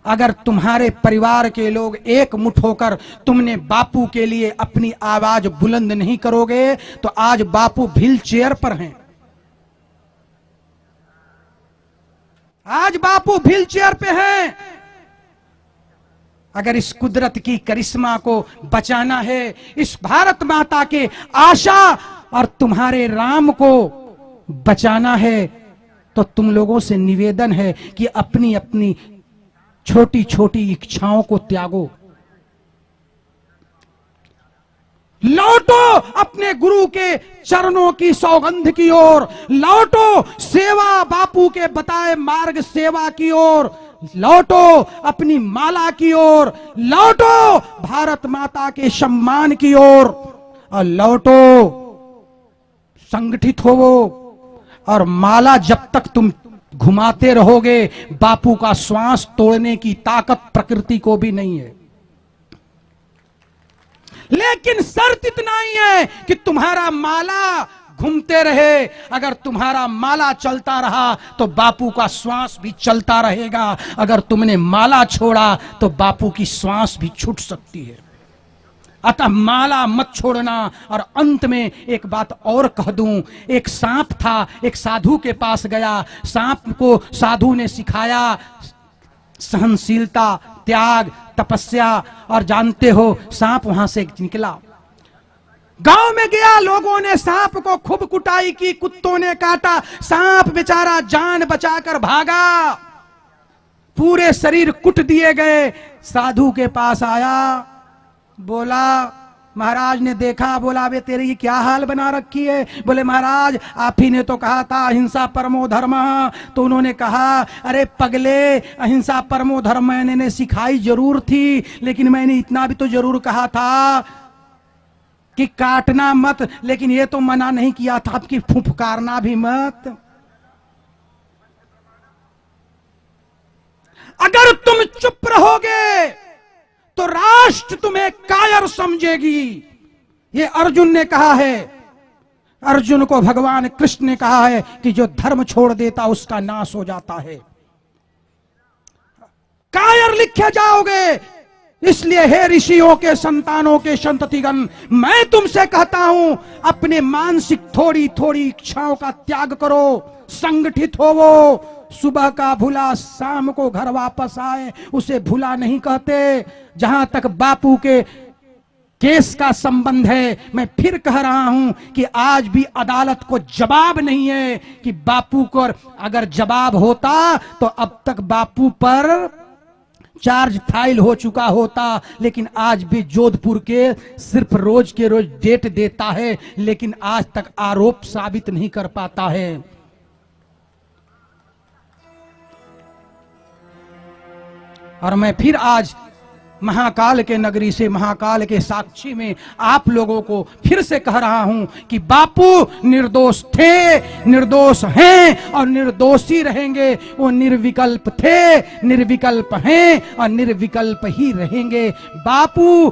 अगर तुम्हारे परिवार के लोग एक मुठ होकर तुमने बापू के लिए अपनी आवाज बुलंद नहीं करोगे तो आज बापू व्हील चेयर पर हैं। आज बापू व्हील चेयर पे हैं। अगर इस कुदरत की करिश्मा को बचाना है, इस भारत माता के आशा और तुम्हारे राम को बचाना है, तो तुम लोगों से निवेदन है कि अपनी अपनी छोटी छोटी इच्छाओं को त्यागो। लौटो अपने गुरु के चरणों की सौगंध की ओर, लौटो सेवा बापू के बताए मार्ग सेवा की ओर, लौटो अपनी माला की ओर, लौटो भारत माता के सम्मान की ओर, और लौटो संगठित होवो। और माला जब तक तुम घुमाते रहोगे, बापू का श्वास तोड़ने की ताकत प्रकृति को भी नहीं है। लेकिन शर्त इतना ही है कि तुम्हारा माला घूमते रहे। अगर तुम्हारा माला चलता रहा तो बापू का श्वास भी चलता रहेगा। अगर तुमने माला छोड़ा तो बापू की श्वास भी छूट सकती है। अतः माला मत छोड़ना। और अंत में एक बात और कह दूं, एक सांप था, एक साधु के पास गया। सांप को साधु ने सिखाया सहनशीलता, त्याग, तपस्या, और जानते हो सांप वहां से निकला, गांव में गया। लोगों ने सांप को खूब कुटाई की, कुत्तों ने काटा, सांप बेचारा जान बचाकर भागा, पूरे शरीर कुट दिए गए। साधु के पास आया, बोला, महाराज ने देखा, बोला बे तेरी ये क्या हाल बना रखी है? बोले महाराज आप ही ने तो कहा था अहिंसा परमो धर्म। तो उन्होंने कहा अरे पगले, अहिंसा परमो धर्म मैंने सिखाई जरूर थी, लेकिन मैंने इतना भी तो जरूर कहा था कि काटना मत, लेकिन ये तो मना नहीं किया था कि फुफकारना भी मत। अगर तुम चुप रहोगे तो राष्ट्र तुम्हें कायर समझेगी। ये अर्जुन ने कहा है, अर्जुन को भगवान कृष्ण ने कहा है कि जो धर्म छोड़ देता उसका नाश हो जाता है। कायर लिखे जाओगे। इसलिए हे ऋषियों के संतानों के संततिगण, मैं तुमसे कहता हूं अपने मानसिक थोड़ी थोड़ी इच्छाओं का त्याग करो, संगठित होवो। सुबह का भूला शाम को घर वापस आए उसे भूला नहीं कहते। जहां तक बापू के केस का संबंध है, मैं फिर कह रहा हूं कि आज भी अदालत को जवाब नहीं है कि बापू को अगर जवाब होता तो अब तक बापू पर चार्ज फाइल हो चुका होता। लेकिन आज भी जोधपुर के सिर्फ रोज के रोज डेट देता है, लेकिन आज तक आरोप साबित नहीं कर पाता है। और मैं फिर आज महाकाल के नगरी से, महाकाल के साक्षी में आप लोगों को फिर से कह रहा हूं कि बापू निर्दोष थे, निर्दोष हैं और निर्दोषी रहेंगे। वो निर्विकल्प थे, निर्विकल्प हैं और निर्विकल्प ही रहेंगे। बापू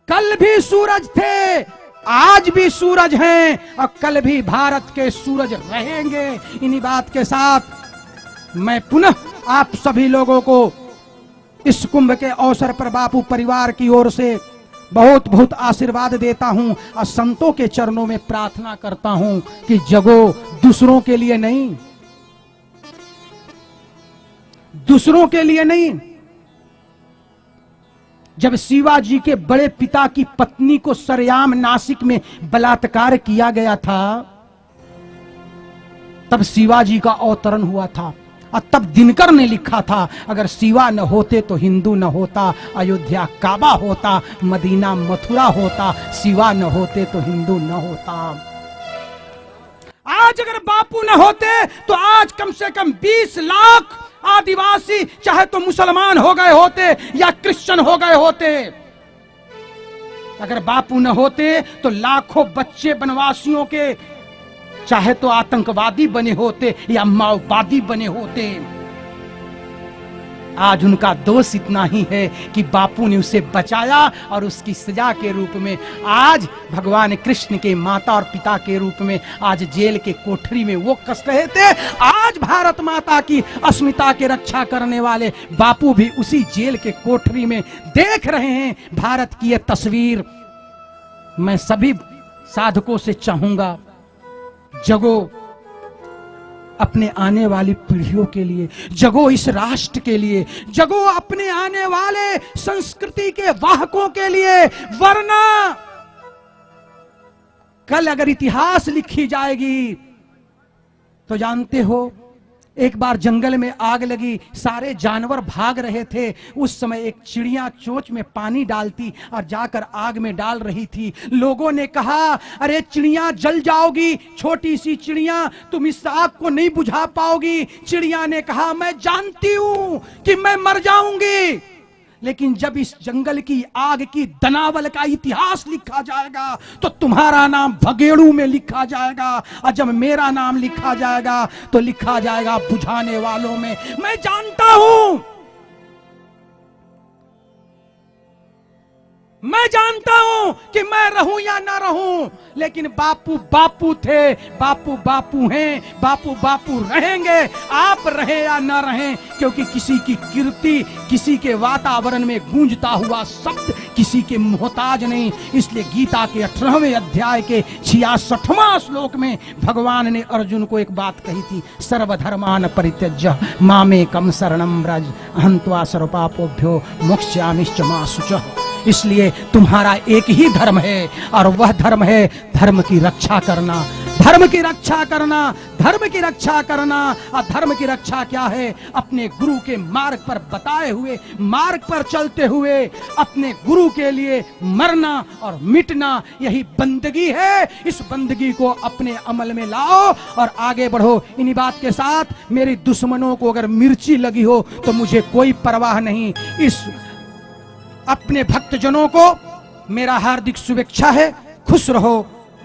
कल भी सूरज थे, आज भी सूरज हैं और कल भी भारत के सूरज रहेंगे। इन्हीं बात के साथ मैं पुनः आप सभी लोगों को इस कुंभ के अवसर पर बापू परिवार की ओर से बहुत बहुत आशीर्वाद देता हूं और संतों के चरणों में प्रार्थना करता हूं कि जगो, दूसरों के लिए नहीं, दूसरों के लिए नहीं। जब शिवाजी के बड़े पिता की पत्नी को सरेआम नासिक में बलात्कार किया गया था, तब शिवाजी का अवतरण हुआ था। और तब दिनकर ने लिखा था, अगर शिवा न होते तो हिंदू न होता, अयोध्या काबा होता, मदीना मथुरा होता, शिवा न होते तो हिंदू न होता। आज अगर बापू न होते तो आज कम से कम 20 लाख आदिवासी चाहे तो मुसलमान हो गए होते या क्रिश्चियन हो गए होते। अगर बापू न होते तो लाखों बच्चे वनवासियों के चाहे तो आतंकवादी बने होते या माओवादी बने होते। आज उनका दोष इतना ही है कि बापू ने उसे बचाया और उसकी सजा के रूप में आज भगवान कृष्ण के माता और पिता के रूप में आज जेल के कोठरी में वो कस रहे थे। आज भारत माता की अस्मिता की रक्षा करने वाले बापू भी उसी जेल के कोठरी में देख रहे हैं भारत की ये तस्वीर। मैं सभी साधकों से चाहूंगा, जगो अपने आने वाली पीढ़ियों के लिए, जगो इस राष्ट्र के लिए, जगो अपने आने वाले संस्कृति के वाहकों के लिए, वरना कल अगर इतिहास लिखी जाएगी तो जानते हो, एक बार जंगल में आग लगी, सारे जानवर भाग रहे थे। उस समय एक चिड़िया चोंच में पानी डालती और जाकर आग में डाल रही थी। लोगों ने कहा, अरे चिड़िया जल जाओगी, छोटी सी चिड़िया, तुम इस आग को नहीं बुझा पाओगी। चिड़िया ने कहा, मैं जानती हूं कि मैं मर जाऊंगी, लेकिन जब इस जंगल की आग की दनावल का इतिहास लिखा जाएगा तो तुम्हारा नाम भगेड़ू में लिखा जाएगा, और जब मेरा नाम लिखा जाएगा तो लिखा जाएगा बुझाने वालों में। मैं जानता हूं, मैं जानता हूं कि मैं रहूं या ना रहूं, लेकिन बापू बापू थे, बापू बापू हैं, बापू बापू रहेंगे, आप रहे या ना रहें, क्योंकि किसी की कीर्ति, किसी के वातावरण में गूंजता हुआ शब्द किसी के मोहताज नहीं। इसलिए गीता के 18वें अध्याय के 66वां श्लोक में भगवान ने अर्जुन को एक बात कही थी, सर्वधर्मान परित्यज्य मामेकं शरणं व्रज अहं त्वा सर्वपापोभ्यो मोक्ष्यामिश्च मा शुचः। इसलिए तुम्हारा एक ही धर्म है और वह धर्म है धर्म की रक्षा करना, धर्म की रक्षा करना, धर्म की रक्षा करना। और धर्म की रक्षा क्या है? अपने गुरु के मार्ग पर बताए हुए मार्ग पर चलते हुए अपने गुरु के लिए मरना और मिटना, यही बंदगी है। इस बंदगी को अपने अमल में लाओ और आगे बढ़ो। इन्हीं बात के साथ मेरे दुश्मनों को अगर मिर्ची लगी हो तो मुझे कोई परवाह नहीं। इस अपने भक्तजनों को मेरा हार्दिक शुभेच्छा है। खुश रहो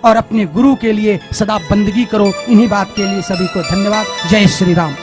और अपने गुरु के लिए सदा बंदगी करो। इन्हीं बात के लिए सभी को धन्यवाद। जय श्री राम।